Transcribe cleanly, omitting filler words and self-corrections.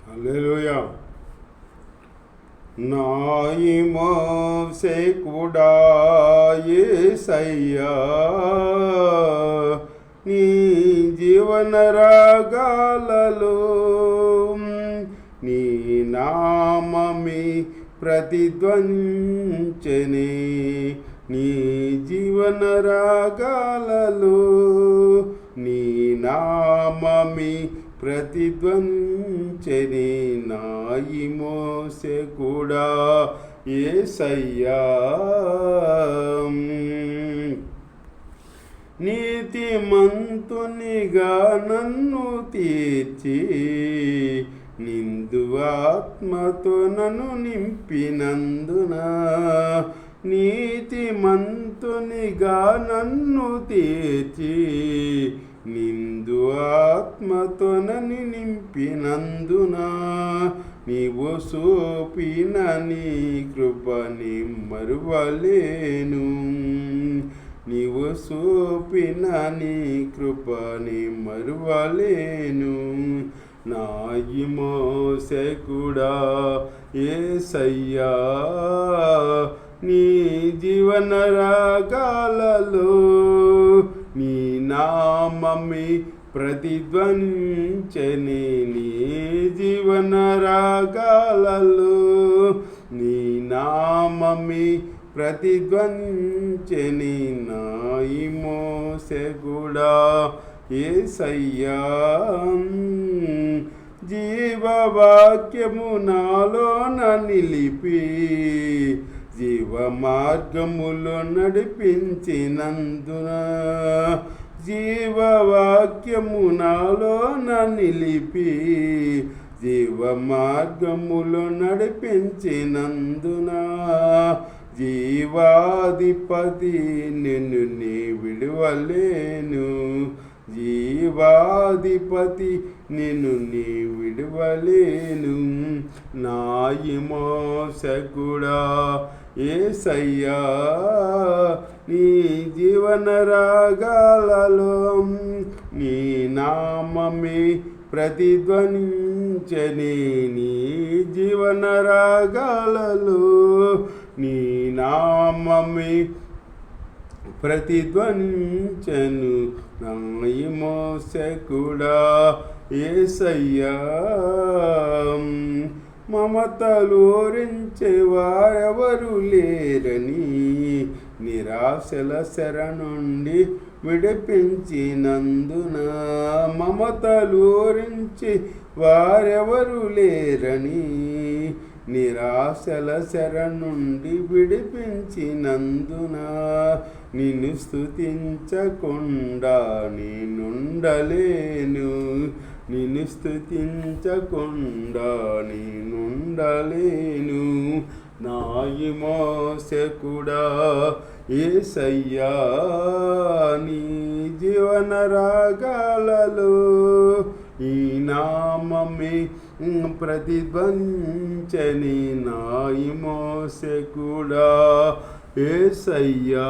హల్లెలూయా. నాయి మోసేకుడా యేసయ్యా, నీ జీవన రాగాలలో నీ నామమే ప్రతిధ్వనించెనే. నీ జీవన రాగాలలో నీ నామమే ప్రతిధ్వనించెనే. నాయి మోసేకుడా యేసయ్యా, నీతిమంతునిగా నన్ను తీర్చి నిందు ఆత్మతో నన్ను నింపినందున, నీతిమంతునిగా నన్ను తీర్చి నిందు ఆత్మతో నన్ను నింపినందున, నీవు చూపిన నీ కృపని మరువలేను. నీవు చూపిన నీ కృపని మరువలేను. నాయి మోసేకుడా యేసయ్యా, నీ జీవన రాగాలలో నీ నామమే ప్రతిధ్వనించెనే. నీ జీవన రాగాలలో నీ నామమే ప్రతిధ్వనించెనే. నాయి మోసేకుడా యేసయ్యా, జీవవాక్యము నాలోన నిలిపి జీవ మార్గములో నడిపించినందున, జీవవాక్యము నాలోన నిలిపి జీవ మార్గములో నడిపించినందున, జీవాధిపతి నిన్ను నీ విడువలేను. జీవాధిపతి నిన్ను నీ విడువలేను. నాయి మోసేకుడా యేసయ్యా, నీ జీవన రాగాలలో నీ నామమే ప్రతిధ్వనించెనే. నీ జీవన రాగాలలో నీ నామమే ప్రతిధ్వనించెను. నాయి మోసేకుడా యేసయ్యా, మమతలోరించే వారెవరు లేరని నిరాశల శర నుండి విడిపించినందున, మమతలోరించే వారెవరు లేరని నిరాశల శర నుండి విడిపించినందున, నిన్ను స్తుతించకుండా నేనుండలేను. నిన్ను స్తుతించకుండా నేనుండలేను. నాయి మోసేకుడా యేసయ్యా, నీ జీవన రాగాలలో ఈ నామమే ప్రతిధ్వనించెనే. నాయి మోసేకుడా యేసయ్యా.